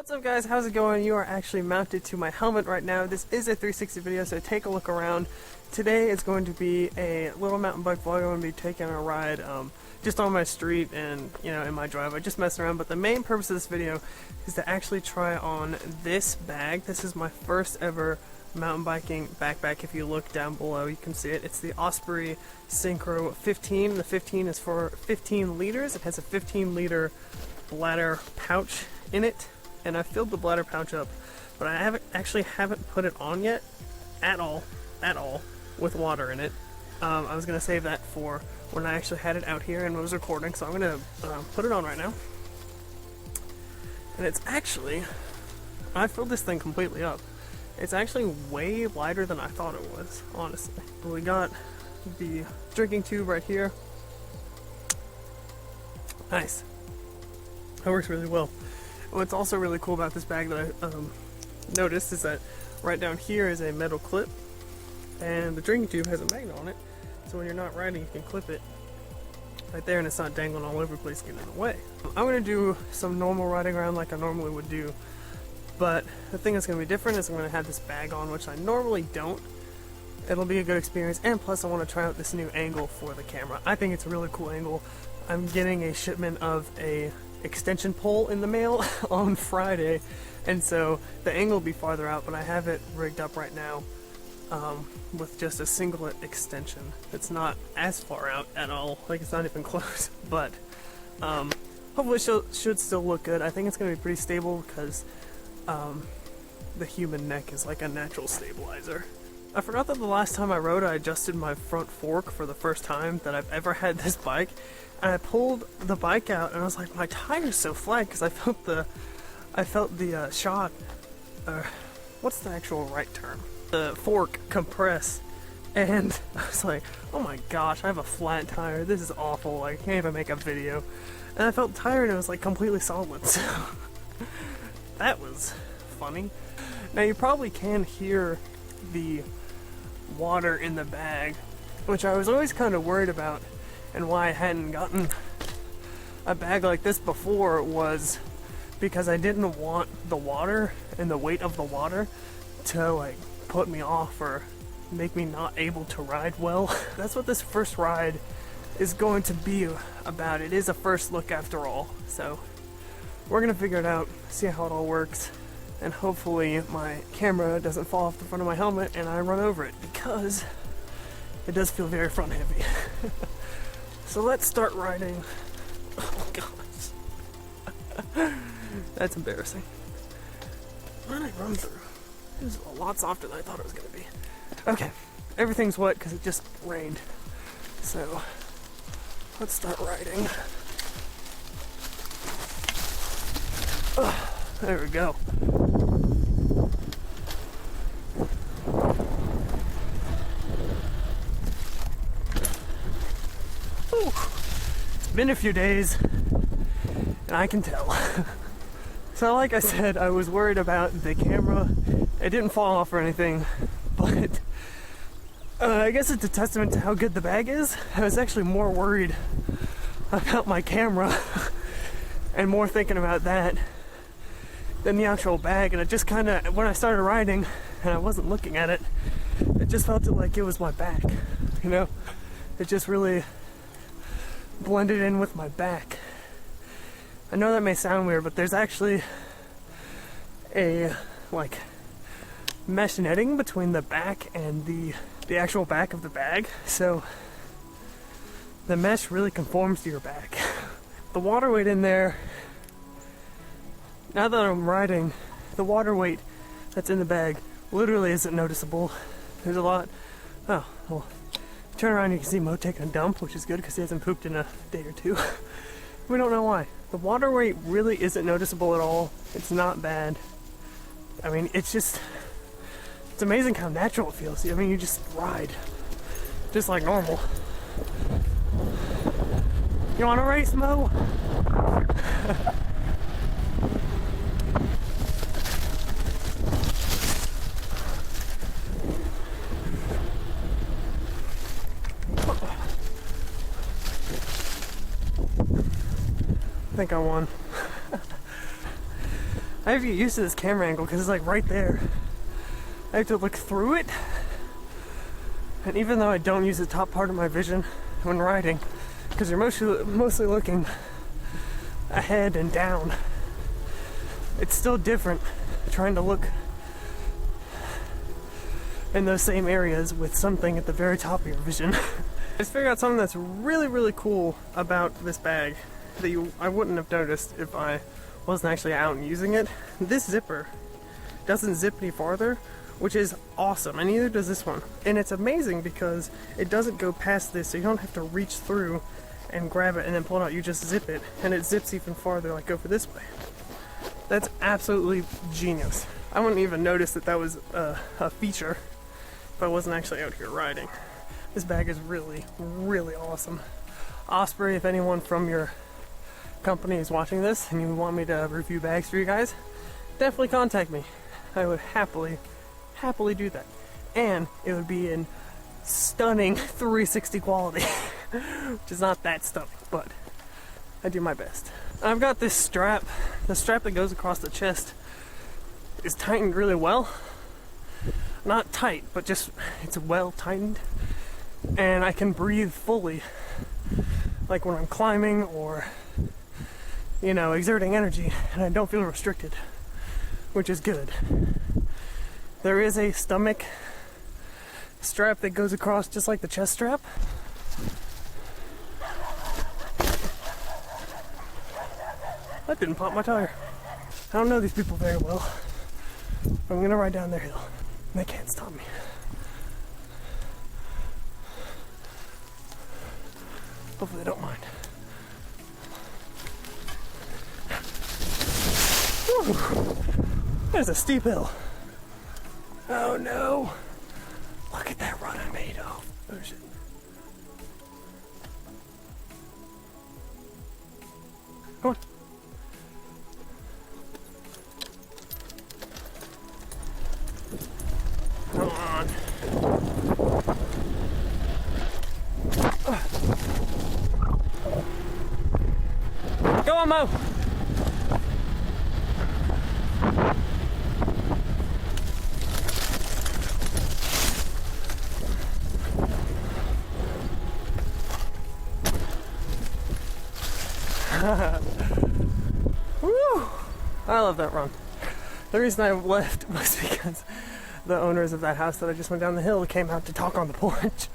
What's up guys, how's it going? You are actually mounted to my helmet right now. This is a 360 video, so take a look around. Today is going to be a little mountain bike vlog. I'm going to be taking a ride just on my street and in my driveway, just messing around. But the main purpose of this video is to actually try on this bag. This is my first ever mountain biking backpack. If you look down below you can see it. It's the Osprey Syncro 15. The 15 is for 15 liters. It has a 15-liter bladder pouch in it. And I filled the bladder pouch up, but I haven't put it on yet at all with water in it. I was gonna save that for when I actually had it out here and was recording, so I'm gonna put it on right now. And it's actually, I filled this thing completely up. It's actually way lighter than I thought it was, honestly. We got the drinking tube right here. Nice. That works really well. What's also really cool about this bag that I noticed is that right down here is a metal clip, and the drinking tube has a magnet on it, so when you're not riding you can clip it right there and it's not dangling all over the place getting in the way. I'm going to do some normal riding around like I normally would do, but the thing that's going to be different is I'm going to have this bag on, which I normally don't. It'll be a good experience, and plus I want to try out this new angle for the camera. I think it's a really cool angle. I'm getting a shipment of a extension pole in the mail on Friday, and so the angle will be farther out, but I have it rigged up right now with just a singlet extension. It's not as far out at all, like it's not even close, but hopefully it should still look good. I think it's going to be pretty stable because the human neck is like a natural stabilizer. I forgot that the last time I rode I adjusted my front fork for the first time that I've ever had this bike, and I pulled the bike out and I was like, my tire's so flat because I felt the shock, what's the actual right term? The fork compress, and I was like, oh my gosh, I have a flat tire, this is awful, I can't even make a video. And I felt tired and it was like completely solid, so that was funny. Now you probably can hear the water in the bag, which I was always kind of worried about, and why I hadn't gotten a bag like this before was because I didn't want the water and the weight of the water to like put me off or make me not able to ride well. That's what this first ride is going to be about. It is a first look after all, so we're gonna figure it out, see how it all works, and hopefully my camera doesn't fall off the front of my helmet and I run over it, because it does feel very front heavy. So let's start riding. Oh gosh. That's embarrassing. Why did I run through? It was a lot softer than I thought it was going to be. Okay, everything's wet because it just rained. So let's start riding. There we go. Ooh, it's been a few days, and I can tell. So like I said, I was worried about the camera. It didn't fall off or anything, but I guess it's a testament to how good the bag is. I was actually more worried about my camera and more thinking about that than the actual bag. And it just kind of, when I started riding and I wasn't looking at it, it just felt like it was my back, it just really blended in with my back. I know that may sound weird, but there's actually a like mesh netting between the back and the actual back of the bag, so the mesh really conforms to your back. The water weight in there, now that I'm riding, the water weight that's in the bag literally isn't noticeable. There's a lot. Oh, well, turn around and you can see Mo taking a dump, which is good because he hasn't pooped in a day or two. We don't know why. The water weight really isn't noticeable at all. It's not bad. I mean, it's amazing how natural it feels. I mean, you just ride just like normal. You want to race, Mo? I think I won. I have to get used to this camera angle because it's like right there. I have to look through it. And even though I don't use the top part of my vision when riding, because you're mostly looking ahead and down, it's still different trying to look in those same areas with something at the very top of your vision. I just figured out something that's really, really cool about this bag that I wouldn't have noticed if I wasn't actually out and using it. This zipper doesn't zip any farther, which is awesome, and neither does this one. And it's amazing because it doesn't go past this, so you don't have to reach through and grab it and then pull it out. You just zip it, and it zips even farther, like over this way. That's absolutely genius. I wouldn't even notice that that was a feature if I wasn't actually out here riding. This bag is really, really awesome. Osprey, if anyone from your company is watching this and you want me to review bags for you guys, definitely contact me. I would happily do that. And it would be in stunning 360 quality, which is not that stunning, but I do my best. I've got this strap. The strap that goes across the chest is tightened really well. Not tight, but just it's well tightened. And I can breathe fully, like when I'm climbing or, you know, exerting energy, and I don't feel restricted, which is good. There is a stomach strap that goes across just like the chest strap. That didn't pop my tire. I don't know these people very well, but I'm gonna ride down their hill, and they can't stop me. Hopefully they don't mind. Whew. There's a steep hill. Oh no! Look at that run I made. Oh shit. Come on. Come on. Go on, Mo! Woo! I love that run. The reason I left was because the owners of that house that I just went down the hill came out to talk on the porch,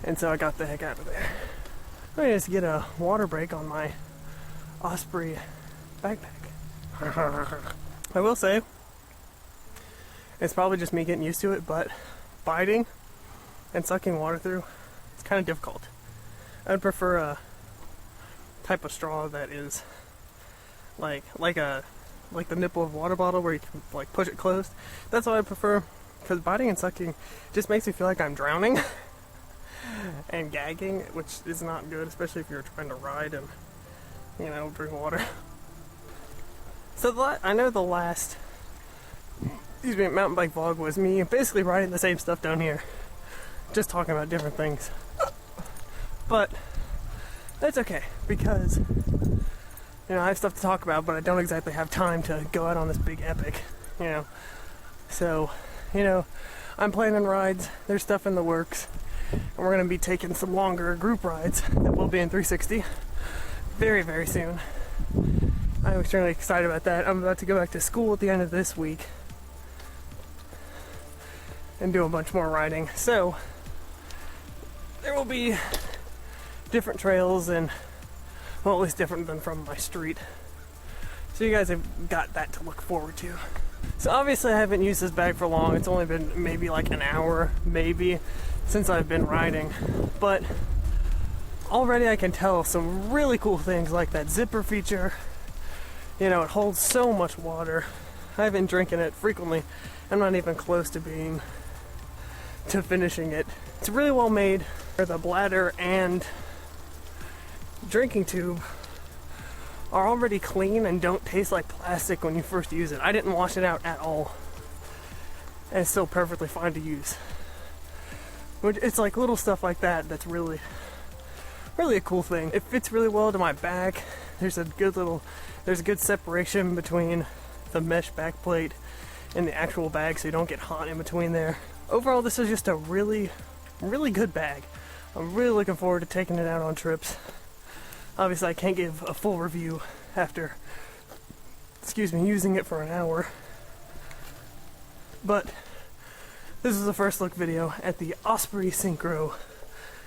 and so I got the heck out of there. I'm gonna just get a water break on my Osprey backpack. I will say, it's probably just me getting used to it, but biting and sucking water through, it's kind of difficult. I would prefer a type of straw that is like the nipple of a water bottle where you can like push it closed. That's what I prefer, because biting and sucking just makes me feel like I'm drowning and gagging, which is not good, especially if you're trying to ride and, you know, drink water. So I know the last mountain bike vlog was me basically riding the same stuff down here, just talking about different things. But that's okay, because, you know, I have stuff to talk about, but I don't exactly have time to go out on this big epic, you know. So, you know, I'm planning rides, there's stuff in the works, and we're going to be taking some longer group rides that will be in 360 very, very soon. I'm extremely excited about that. I'm about to go back to school at the end of this week and do a bunch more riding. So, there will be different trails and, well, at least different than from my street. So you guys have got that to look forward to. So obviously I haven't used this bag for long. It's only been maybe like an hour, maybe, since I've been riding. But already I can tell some really cool things, like that zipper feature. You know, it holds so much water. I've been drinking it frequently. I'm not even close to finishing it. It's really well made. The bladder and drinking tube are already clean and don't taste like plastic when you first use it. I didn't wash it out at all, and it's still perfectly fine to use. It's like little stuff like that that's really a cool thing. It fits really well to my back. There's a good separation between the mesh backplate in the actual bag so you don't get hot in between there. Overall, this is just a really good bag. I'm really looking forward to taking it out on trips. Obviously, I can't give a full review after, using it for an hour. But this is the first look video at the Osprey Syncro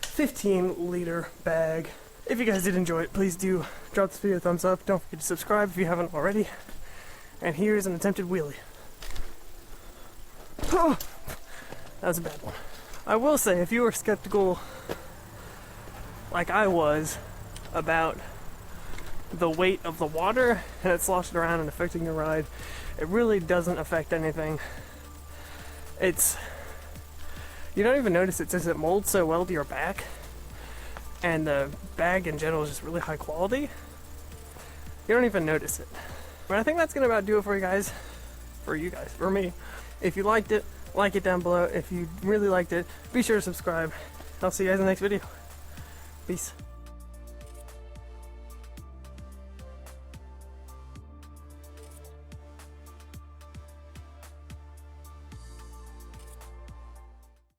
15-liter bag. If you guys did enjoy it, please do drop this video a thumbs up. Don't forget to subscribe if you haven't already. And here's an attempted wheelie. Oh, that was a bad one. I will say, if you were skeptical, like I was, about the weight of the water and it sloshing around and affecting your ride, it really doesn't affect anything. You don't even notice it since it molds so well to your back, and the bag in general is just really high quality. You don't even notice it. But I think that's gonna about do it for you guys. For me. If you liked it, like it down below. If you really liked it, be sure to subscribe. I'll see you guys in the next video. Peace.